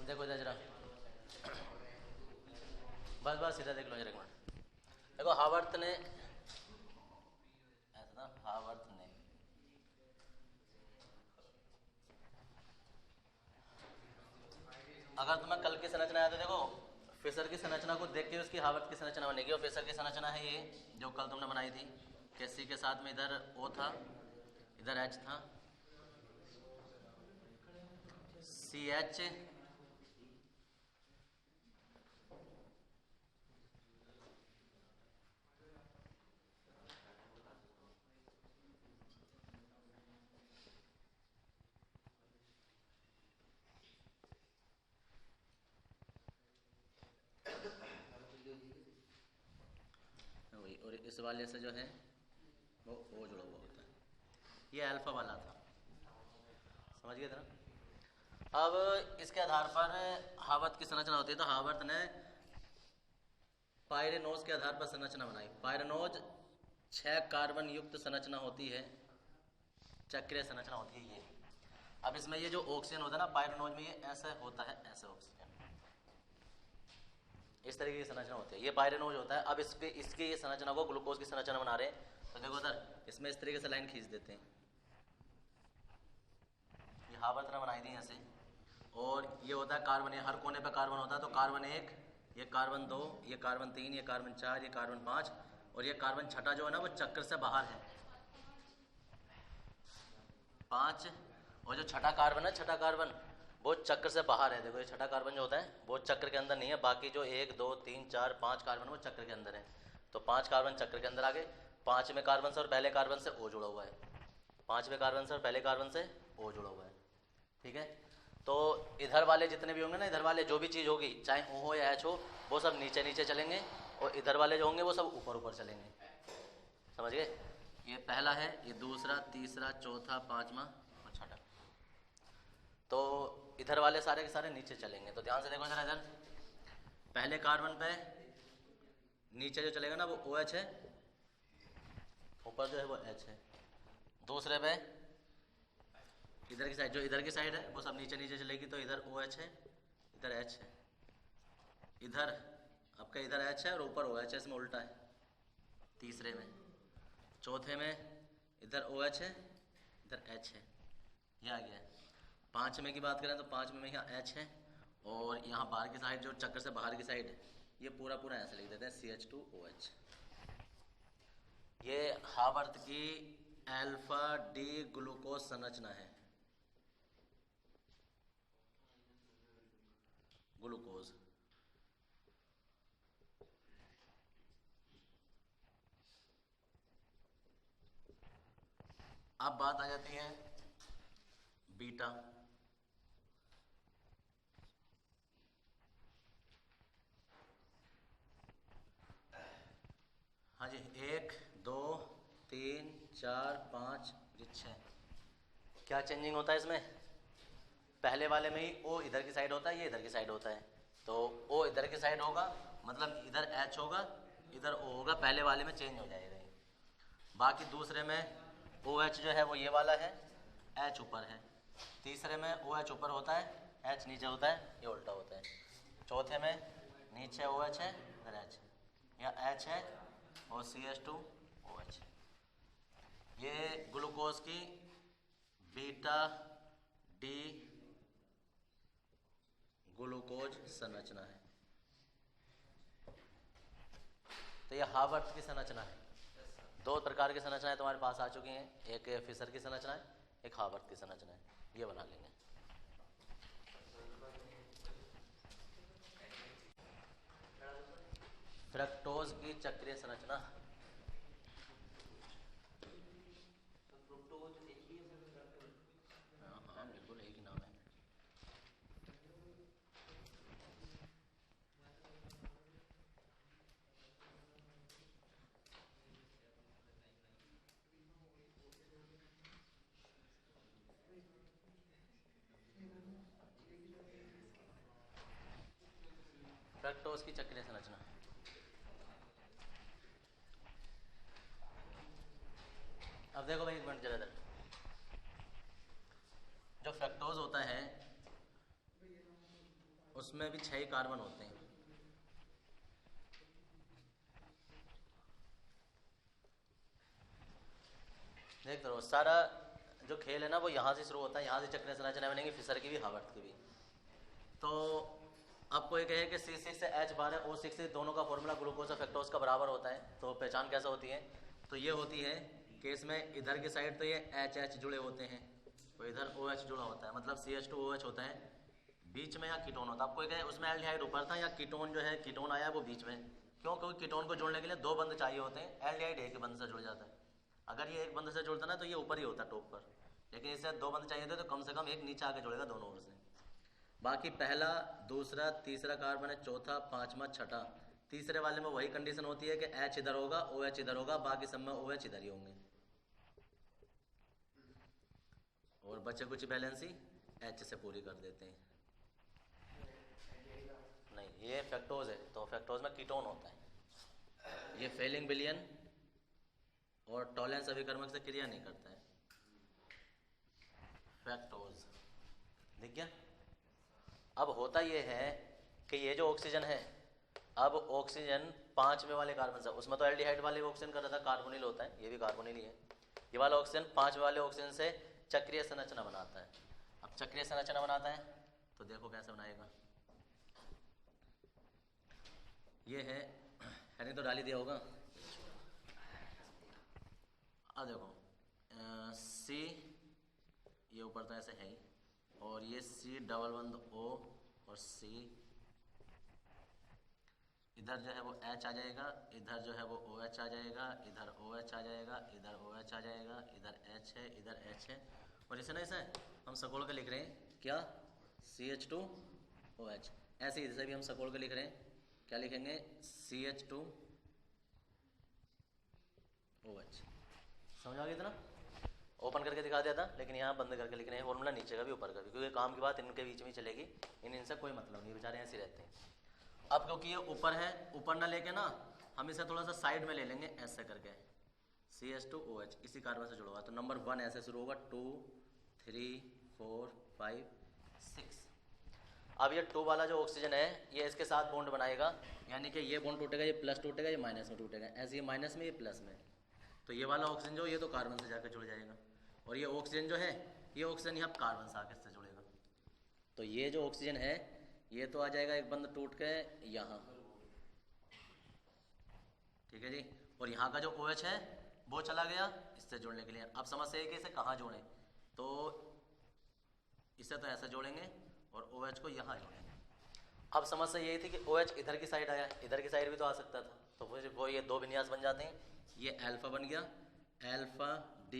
हम देखो इधर जरा, बस बस इधर देख लो जरा एक मिनट। देखो हावर्थ ने ऐसा था, हावर्थ ने अगर तुम्हें कल की संरचना है तो देखो फिशर की संरचना को देख के उसकी हावर्थ की संरचना बनेगी। और फिशर की संरचना है ये जो कल तुमने बनाई थी, कि सी के साथ में इधर ओ था, इधर एच था, सी एच वही, और इस वाले से जो है वो ओ जुड़ा हुआ होता है। ये अल्फा वाला था, समझ गए थे ना। अब इसके आधार पर हावर्थ की संरचना होती है। तो हावर्थ ने पायरेनोज के आधार पर संरचना बनाई। पायरेनोज 6 कार्बन युक्त संरचना होती है, चक्रीय संरचना होती है ये। अब इसमें ये जो ऑक्सीजन होता है ना पायरेनोज में, ये ऐसा होता है, ऐसा ऑक्सीजन इस तरीके की संरचना होती है, ये पायरेनोज होता है। अब इसके ये संरचना को ग्लूकोज की संरचना बना रहे हैं। तो देखो सर इसमें इस तरीके से लाइन खींच देते हैं, ये हावर्थ ने बनाई थी ऐसे। और ये होता है कार्बन, ये हर कोने पे कार्बन होता है। तो कार्बन 1, ये कार्बन 2, ये कार्बन 3, ये कार्बन 4, ये कार्बन 5, और ये कार्बन छठा जो है ना वो चक्र से बाहर है, 5। और जो छठा कार्बन है, छठा कार्बन वो चक्र से बाहर है। देखो ये छठा कार्बन जो होता है वो चक्र के अंदर नहीं है। बाकी जो 1 2 3 4 5 कार्बन वो चक्र के अंदर है। तो 5 कार्बन चक्र के अंदर आ गए। 5वें कार्बन से और पहले कार्बन से ओ जुड़ा हुआ है, 5वें कार्बन से और पहले कार्बन से ओ जुड़ा हुआ है, ठीक है। तो इधर वाले जितने भी होंगे ना, इधर वाले जो भी चीज़ होगी, चाहे ओ हो या एच हो, वो सब नीचे नीचे चलेंगे। और इधर वाले जो होंगे वो सब ऊपर ऊपर चलेंगे, समझ गए। ये पहला है, ये दूसरा, तीसरा, चौथा, पांचवा और छठा। तो इधर वाले सारे के सारे नीचे चलेंगे। तो ध्यान से देखो जरा, इधर पहले कार्बन पे नीचे जो चलेगा ना वो ओ एच है, ऊपर जो है वो एच है। दूसरे पे इधर की साइड, जो इधर की साइड है वो सब नीचे नीचे चलेगी। तो इधर ओ एच है, इधर एच है, इधर आपका इधर एच है और ऊपर ओ एच है, इसमें उल्टा है। तीसरे में, चौथे में इधर ओ एच है, इधर एच है, ये आ गया है। 5वें की बात करें तो 5वें में यहाँ एच है, और यहाँ बाहर की साइड जो चक्कर से बाहर की साइड है, ये पूरा पूरा ऐसे लिख देते हैं CH2OH। ये हावर्थ की अल्फा डी ग्लूकोज संरचना है, ग्लूकोज। अब बात आ जाती है बीटा। हाँ जी, 1 2 3 4 5 6। क्या चेंजिंग होता है इसमें? पहले वाले में ही ओ इधर की साइड होता है, ये इधर की साइड होता है। तो ओ इधर की साइड होगा, मतलब इधर एच होगा, इधर ओ होगा, पहले वाले में चेंज हो जाएगा ये। बाकी दूसरे में ओ एच जो है वो ये वाला है, एच ऊपर है। तीसरे में ओ एच ऊपर होता है, एच नीचे होता है, ये उल्टा होता है। चौथे में नीचे ओ एच है, इधर एच है, यहाँ एच है और CH2OH। ये ग्लूकोज की बीटा डी ग्लूकोज संरचना है। तो ये हावर्थ की संरचना है। 2 प्रकार की संरचनाएं तुम्हारे पास आ चुकी हैं, एक फिशर की संरचना है, एक हावर्थ की संरचना है। ये बना लेंगे। फ्रक्टोज की चक्रीय संरचना, हाँ हाँ बिल्कुल एक ही नाम है। फ्रक्टोज की चक्रीय संरचना, अब देखो भाई एक मिनट जरा इधर। जो फ्रक्टोज होता है उसमें भी 6 कार्बन होते हैं। देख रहे हो, सारा जो खेल है ना वो यहाँ से शुरू होता है, यहाँ से चक्र संरचना बनेगी, फिशर की भी, हावर्थ की भी। तो आपको एक है कि C6H12O6 दोनों का फॉर्मूला ग्लूकोज और फ्रक्टोज का बराबर होता है। तो पहचान कैसे होती है? तो ये होती है कि इसमें इधर की साइड तो ये H जुड़े होते हैं, तो इधर OH जुड़ा होता है, मतलब CH2OH होता है, बीच में या कीटोन होता है। आपको एक है उसमें एल्डिहाइड ऊपर था, या कीटोन जो है कीटोन आया वो बीच में। क्यों? क्योंकि कीटोन को जोड़ने के लिए 2 बंध चाहिए होते हैं, एल्डिहाइड एक बंध से जुड़ जाता है। अगर ये एक बंध से जुड़ता ना तो ये ऊपर ही होता टॉप पर, लेकिन इससे 2 बंध चाहिए थे तो कम से कम एक नीचे आके जुड़ेगा दोनों ओर से। बाकी पहला, दूसरा, तीसरा कार्बन है, चौथा, पांचवा, छठा। तीसरे वाले में वही कंडीशन होती है कि H इधर होगा, OH इधर होगा, बाकी सब में OH इधर ही होंगे, और बचे कुछ बैलेंस ही H से पूरी कर देते हैं। नहीं, ये फ्रक्टोज है, तो फ्रक्टोज में कीटोन होता है। ये फेलिंग विलयन और टॉलेंस अभिकर्मक से क्रिया नहीं करता है, फ्रक्टोज। दिख गया? अब होता ये है कि ये जो ऑक्सीजन है, अब ऑक्सीजन 5वें वाले कार्बन से, उसमें तो एल्डिहाइड वाले ऑक्सीजन का रहा था, कार्बोनिल होता है, ये भी कार्बोनिल ही है। ये वाला ऑक्सीजन 5वें वाले ऑक्सीजन से चक्रीय संरचना बनाता है। अब चक्रीय संरचना बनाता है तो देखो कैसे बनाएगा। ये है, हेडिंग तो डाल ही दिया होगा। अब देखो C, ये ऊपर तो ऐसे है ही, और ये C+O और C, इधर जो है वो H आ जाएगा, इधर जो है वो OH आ जाएगा, इधर OH आ जाएगा, इधर OH आ जाएगा, इधर H है, इधर H है, और इसे ना इसे हम सकोड़ के लिख रहे हैं क्या? CH2OH। ऐसे इधर भी हम सकोड़ के लिख रहे हैं, क्या लिखेंगे? CH2OH। समझ आ गया इतना? ओपन करके दिखा दिया था, लेकिन यहाँ बंद करके लिख रहे हैं फॉर्मूला, नीचे का भी ऊपर का भी, क्योंकि काम की बात इनके बीच में चलेगी, इनसे कोई मतलब नहीं, बेचारे ऐसे रहते हैं। अब क्योंकि ये ऊपर है, ऊपर ना लेके ना हम इसे थोड़ा सा साइड में ले लेंगे, ऐसे करके CH2OH इसी कार्बन से जुड़ा हुआ, तो नंबर 1 ऐसे शुरू होगा, 2 3 4 5 6। अब ये 2 वाला जो ऑक्सीजन है ये इसके साथ बॉन्ड बनाएगा, यानी कि ये बॉन्ड टूटेगा, ये प्लस टूटेगा, ये माइनस में टूटेगा, ऐसे ये माइनस में, ये प्लस में। तो ये वाला ऑक्सीजन जो ये तो कार्बन से जाकर जुड़ जाएगा, और ये ऑक्सीजन जो है, ये ऑक्सीजन यहाँ कार्बन से आकर से जुड़ेगा। तो ये जो ऑक्सीजन है ये तो आ जाएगा एक बंद टूट के यहाँ, ठीक है जी, और यहाँ का जो OH है वो चला गया इससे जोड़ने के लिए। अब समस्या है कि इसे कहाँ जोड़ें, तो इसे तो ऐसे जोड़ेंगे और OH को यहाँ जोड़ेंगे। अब समस्या यही थी कि OH इधर की साइड आया, इधर की साइड भी तो आ सकता था, तो वो ये 2 विन्यास बन जाते हैं। ये अल्फा बन गया, अल्फा D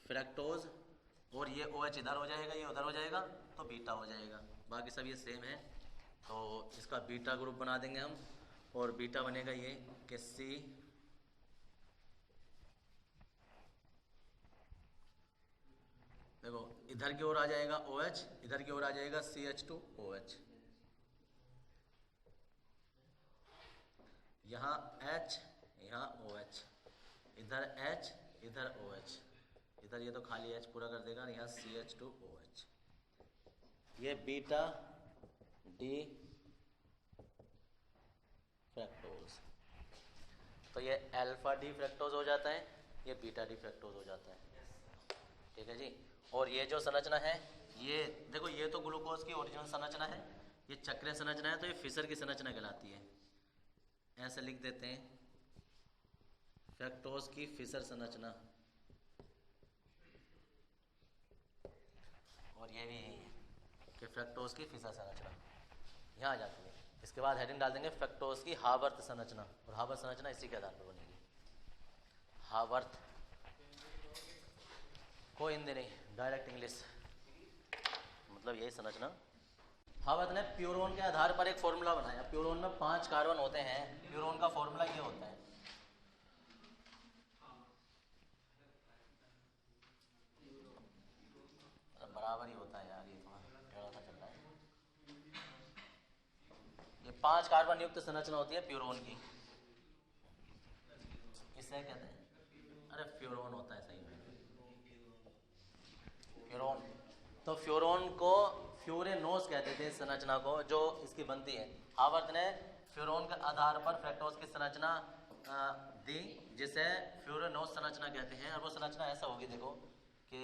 फ्रक्टोज, और ये OH इधर हो जाएगा, ये उधर हो जाएगा, तो बीटा हो जाएगा। बाकी सब ये सेम है, तो इसका बीटा ग्रुप बना देंगे हम, और बीटा बनेगा ये कि C देखो इधर की ओर आ जाएगा OH, इधर की ओर आ जाएगा CH2OH, यहाँ H, यहाँ OH, इधर H, इधर OH, इधर ये तो खाली H पूरा कर देगा, यहाँ CH2OH। ये बीटा D फ्रक्टोज, तो ये अल्फा D फ्रक्टोज हो जाता है, ये बीटा D फ्रक्टोज हो जाता है, ठीक है जी। और ये जो संरचना है, ये देखो ये तो ग्लूकोज की ओरिजिनल संरचना है, ये चक्रीय संरचना है, तो ये फिशर की संरचना कहलाती है। ऐसे लिख देते हैं फ्रक्टोज की फिशर संरचना, और ये भी यही है कि फ्रक्टोज की फिशर संरचना यहाँ आ जाती है। इसके बाद हेडिंग डाल देंगे फ्रक्टोज की हावर्थ संरचना, और हावर्थ संरचना इसी के आधार पर बनेगी। हावर्थ कोई हिंदी नहीं, डायरेक्ट इंग्लिश, मतलब यही संरचना। हावर्थ ने प्यूरोन के आधार पर एक फॉर्मूला बनाया। प्यूरोन में 5 कार्बन होते हैं, प्यूरोन का फॉर्मूला ये होता है, बराबर ही होता है यार, ये थोड़ा टेढ़ा सा चल रहा है। ये 5 कार्बन युक्त संरचना होती है प्यूरोन की, इसे कहते हैं, अरे फ्यूरोन होता है सही में, फ्यूरोन। तो फ्यूरोन को फ्यूरेनोस कहते थे इस संरचना को जो इसकी बनती है। हावर्थ ने फ्यूरोन के आधार पर फ्रक्टोज की संरचना दी जिसे फ्यूरेनोस संरचना कहते हैं। और वो संरचना ऐसा होगी, देखो कि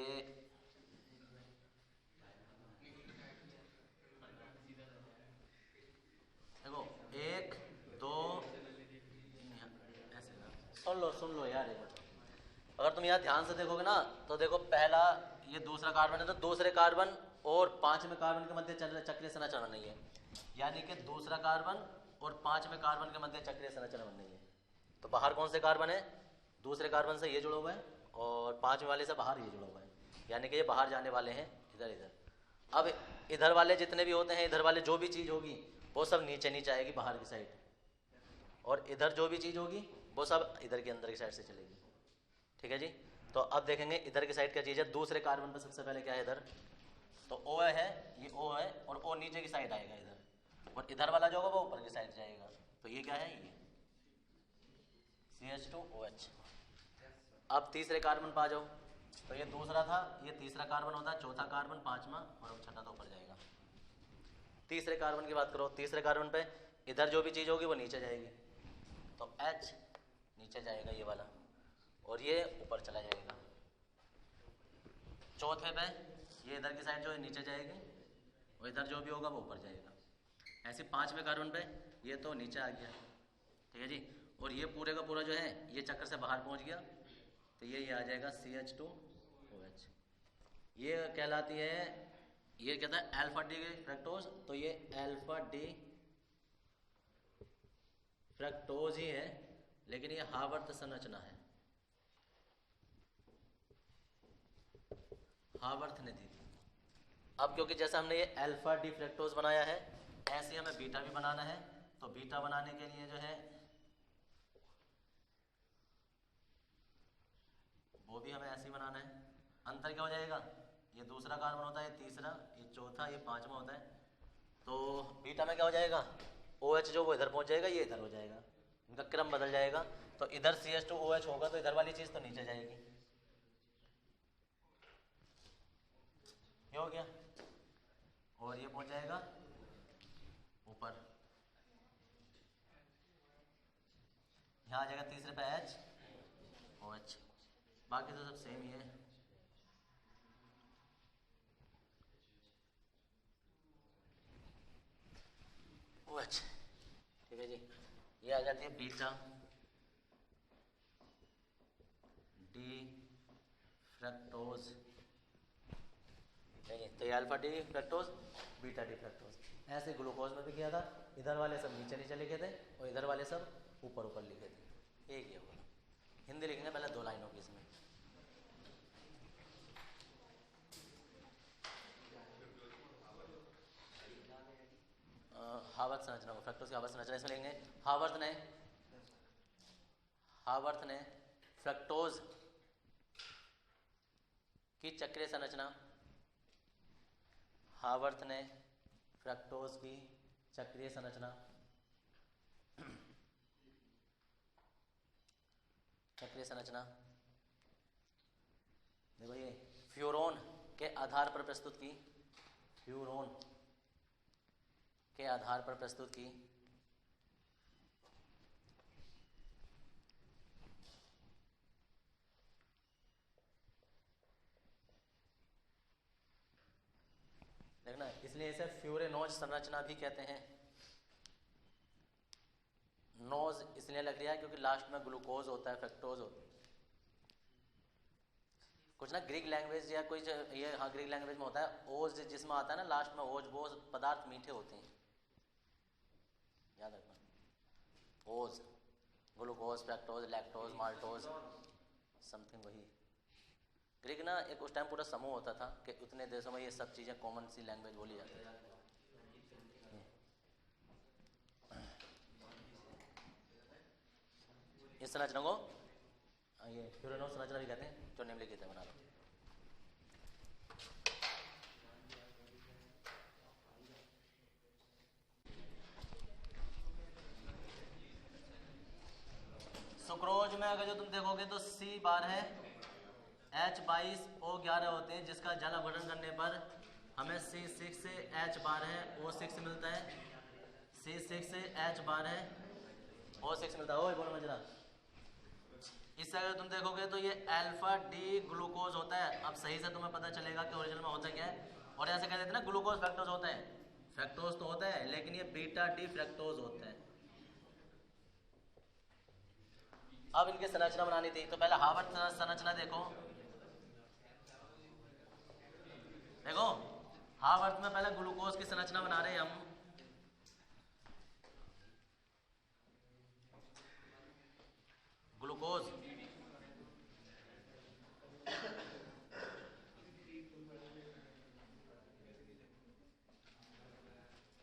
देखो 1 2 ऐसे ना, सुन लो यार एक मिनट। अगर तुम यहाँ ध्यान से देखोगे ना तो देखो पहला ये दूसरा कार्बन है, तो दूसरे कार्बन और पांचवें कार्बन के मध्य चक्रीय संरचना नहीं है, यानी कि दूसरा कार्बन और पांचवें कार्बन के मध्य चक्रीय संरचना नहीं है। तो बाहर कौन से कार्बन है? दूसरे कार्बन से ये जुड़ा हुआ है और पांचवें वाले से बाहर ये जुड़ा हुआ है, यानी कि ये बाहर जाने वाले हैं इधर इधर। अब इधर वाले जितने भी होते हैं, इधर वाले जो भी चीज़ होगी वो सब नीचे नीचे आएगी बाहर की साइड, और इधर जो भी चीज़ होगी वो सब इधर के अंदर की साइड से चलेगी। ठीक है जी। तो अब देखेंगे इधर की साइड क्या चीज़ है। दूसरे कार्बन पर सबसे पहले क्या है इधर, तो O है, ये O है और O नीचे की साइड आएगा इधर, और इधर वाला जो होगा वो ऊपर की साइड जाएगा। तो ये क्या है, ये CH2OH। अब तीसरे कार्बन पर आ जाओ, तो ये दूसरा था, ये तीसरा कार्बन होता है, चौथा कार्बन, पांचवा और अब छठा तो ऊपर जाएगा। तीसरे कार्बन की बात करो, तीसरे कार्बन पे इधर जो भी चीज़ होगी वो नीचे जाएगी, तो H नीचे जाएगा ये वाला, और ये ऊपर चला जाएगा। चौथे पे ये इधर की साइड जो है नीचे जाएगी, और इधर जो भी होगा वो ऊपर जाएगा। ऐसे पांचवें कार्बन पे ये तो नीचे आ गया। ठीक है जी। और ये पूरे का पूरा जो है ये चक्कर से बाहर पहुंच गया, तो ये आ जाएगा CH2OH। ये कहलाती है, ये कहता है अल्फा डी फ्रक्टोज, तो ये अल्फा डी फ्रक्टोज ही है, लेकिन ये हावर्थ संरचना है, हावर्थ ने दी थी। अब क्योंकि जैसा हमने ये अल्फा डी फ्रक्टोज बनाया है, ऐसे हमें बीटा भी बनाना है, तो बीटा बनाने के लिए जो है वो भी हमें ऐसे ही बनाना है। अंतर क्या हो जाएगा, ये दूसरा कार्बन होता है, ये तीसरा, ये चौथा, ये पांचवा होता है, तो बीटा में क्या हो जाएगा, OH जो वो इधर पहुंच जाएगा, ये इधर हो जाएगा, इनका क्रम बदल जाएगा। तो इधर CH2OH होगा तो इधर वाली चीज़ तो नीचे जाएगी, ये हो गया, और ये पहुंच जाएगा ऊपर, यहाँ आ जाएगा तीसरे पे HOH। बाकी तो सब सेम ही है। OH। ठीक है जी। ये आ जाती है बीटा डी फ्रक्टोज। तो ये alpha D fructose, beta D fructose. ऐसे ग्लूकोज में भी किया था, इधर वाले सब नीचे नीचे लिखे थे और इधर वाले सब ऊपर ऊपर लिखे थे। एक ही होगा, हिंदी लिखेंगे पहले 2 लाइनों की इसमें। हावर्थ संरचना को, फ्रक्टोज की हावर्थ संरचना इसमें लेंगे। हावर्थ ने फ्रक्टोज की चक्रीय संरचना, हावर्थ ने फ्रक्टोज की चक्रीय संरचना, चक्रीय संरचना देखो ये फ्यूरोन के आधार पर प्रस्तुत की, फ्यूरोन के आधार पर प्रस्तुत की। देखना, इसलिए इसे फ्यूरेनोज संरचना भी कहते हैं। नोज इसलिए लग रहा है क्योंकि लास्ट में ग्लूकोज होता है, फ्रक्टोज होता है। कुछ ना ग्रीक लैंग्वेज या कोई ये, हाँ ग्रीक लैंग्वेज में होता है ओज, जिसमें आता है ना लास्ट में ओज, वो पदार्थ मीठे होते हैं, याद रखना। ओज, glucose, fructose, lactose, maltose, something वही। ग्रीक ना एक उस टाइम पूरा समूह होता था कि उतने देशों में ये सब चीज़ें कॉमन सी लैंग्वेज बोली जाती है। इस संरचना को ये फ्यूरेनोज संरचना भी कहते हैं, जो निम्नलिखित है, बना लो। सुक्रोज में अगर जो तुम देखोगे तो C बार है, H22O11 होते हैं, जिसका जल अपघटन करने पर हमें C6 से H बार है O6 मिलता है, C6 से H बार है O6 मिलता है। ओए बोलो मजरा, इससे अगर तुम देखोगे तो ये अल्फा डी ग्लूकोज होता है। अब सही से तुम्हें पता चलेगा कि ओरिजिनल में होता क्या है। और ऐसे कह देते हैं ना ग्लूकोज फ्रक्टोज होता है, फ्रक्टोज तो होता है लेकिन ये बीटा डी फ्रक्टोज होता है। अब इनकी संरचना बनानी थी तो पहले हार्वर्ड संरचना देखो। देखो हार्वर्ड में पहले ग्लूकोज की संरचना बना रहे हैं हम। ग्लूकोज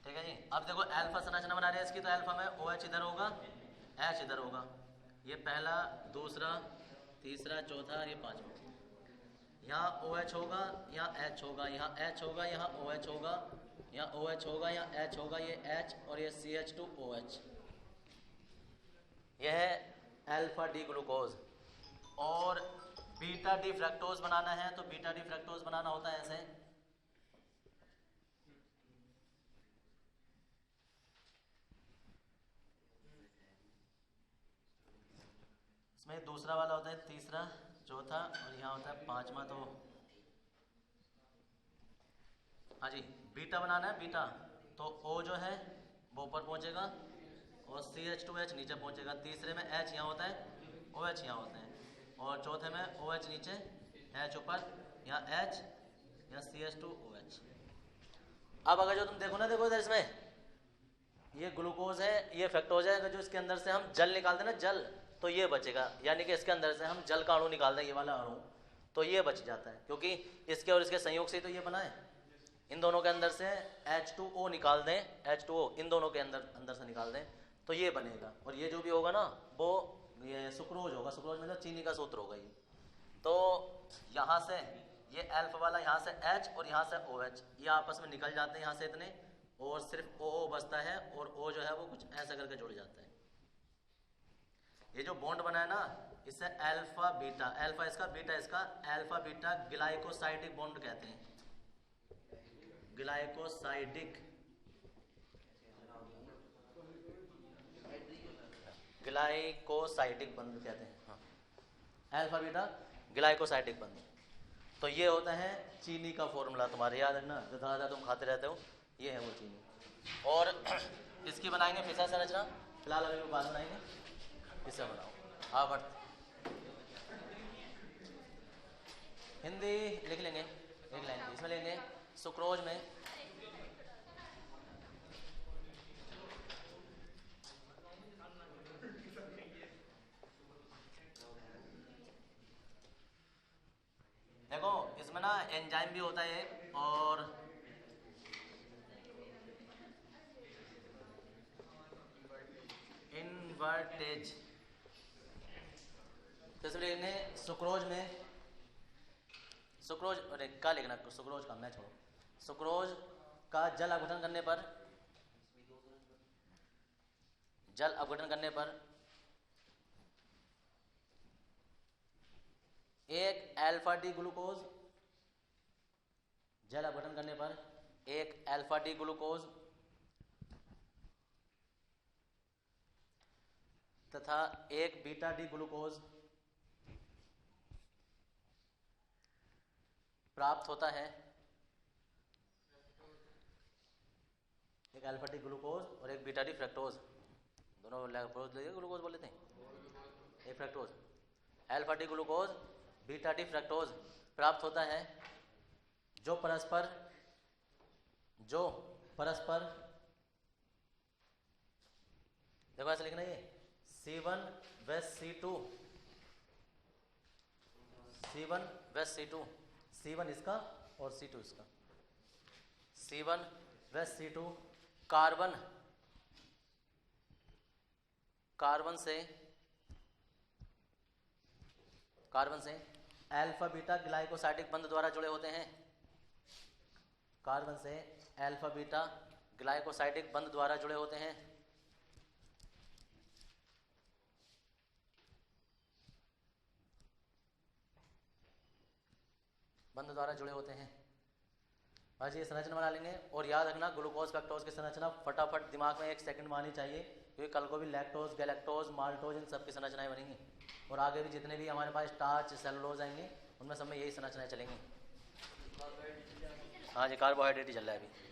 ठीक है जी। अब देखो अल्फा संरचना बना रहे हैं इसकी, तो अल्फा में OH इधर होगा, H इधर होगा। ये पहला, दूसरा, तीसरा, चौथा, ये पांचवा। यहाँ OH होगा, यहाँ H होगा, यहाँ H होगा, यहाँ OH होगा, यहाँ OH होगा, यहाँ H होगा, ये H और ये CH2OH। यह है अल्फा डी ग्लूकोज। और बीटा डी फ्रक्टोज बनाना है तो बीटा डी फ्रक्टोज बनाना होता है ऐसे। इसमें दूसरा वाला होता है, तीसरा, चौथा और यहाँ होता है पांचवा। तो हाँ जी, बीटा बनाना है बीटा, तो O जो है वो ऊपर पहुँचेगा और CH2H नीचे पहुँचेगा। तीसरे में H यहाँ होता है, OH यहाँ होता है। और चौथे में OH नीचे, H ऊपर, यहाँ H, यहाँ CH2OH। अब अगर जो तुम देखो ना, देखो इधर इसमें ये ग्लूकोज है, ये फ्रक्टोज है। अगर जो इसके अंदर से हम जल निकाल दें ना, जल, तो ये बचेगा। यानी कि इसके अंदर से हम जल का अणु निकाल दें, ये वाला अणु, तो ये बच जाता है, क्योंकि इसके और इसके संयोग से तो ये बना है। इन दोनों के अंदर से H2O निकाल दें, H2O इन दोनों के अंदर से निकाल दें तो ये बनेगा। और ये जो भी होगा ना वो ये सुक्रोज होगा। सुक्रोज मतलब चीनी का सूत्र होगा ये। तो यहाँ से ये अल्फा वाला, यहाँ से H और यहाँ से OH, ये आपस में निकल जाते हैं यहाँ से इतने, और सिर्फ OO बचता है। और O जो है वो कुछ ऐसा करके जुड़ जाता है। ये जो बॉन्ड बना है ना, इससे अल्फा बीटा, अल्फा इसका बीटा इसका, अल्फा बीटा ग्लाइकोसाइडिक बॉन्ड कहते हैं। ग्लाइकोसाइडिक, ग्लाइकोसाइडिक बंध कहते हैं। हाँ, अल्फा बीटा ग्लाइकोसाइडिक बंध। तो ये होता है चीनी का फॉर्मूला। तुम्हारे याद है ना, जो ज़्यादा तुम खाते रहते हो, ये है वो चीनी। और इसकी बनाएंगे फिशर संरचना, फिलहाल अभी बाद बनाएंगे। इससे बनाओ हार्वर्ड। हिंदी लिख लेंगे एक लाइन की। इसमें लेंगे सुक्रोज में देखो, इसमें ना एंजाइम भी होता है और इन्वर्टेज। तो इसमें लेंगे सुक्रोज में, सुक्रोज, अरे क्या लिखना, सुक्रोज का मैं छोड़ो। सुक्रोज का जल अपघटन करने पर, जल अपघटन करने पर एक अल्फा डी ग्लूकोज, जल अपघटन करने पर एक अल्फा डी ग्लूकोज तथा एक बीटा डी ग्लूकोज प्राप्त होता है। एक अल्फा डी ग्लूकोज और एक बीटा डी फ्रक्टोज, दोनों ग्लूकोज बोल लेते हैं, एक fructose. Alpha D glucose beta D fructose प्राप्त होता है, जो परस्पर देखो ऐसे लिखना, ये C1 व C2, C1 व C2, C1 इसका और C2 इसका, C1 व C2 कार्बन से अल्फा बीटा ग्लाइकोसाइडिक बंध द्वारा जुड़े होते हैं। कार्बन से अल्फा बीटा ग्लाइकोसाइडिक बंध द्वारा जुड़े होते हैं। बंध द्वारा जुड़े होते हैं। बस ये संरचना बना लेंगे। और याद रखना ग्लूकोज फ्रक्टोज की संरचना फटाफट दिमाग में 1 सेकंड में आनी चाहिए, क्योंकि कल को भी लैक्टोज, गैलेक्टोज, माल्टोज इन सब की संरचनाएं बनेंगी। और आगे भी जितने भी हमारे पास स्टार्च, सेलुलोज आएंगे उनमें सब में यही संरचनाएं चलेंगी। हाँ जी, कार्बोहाइड्रेट ही चल रहा है अभी।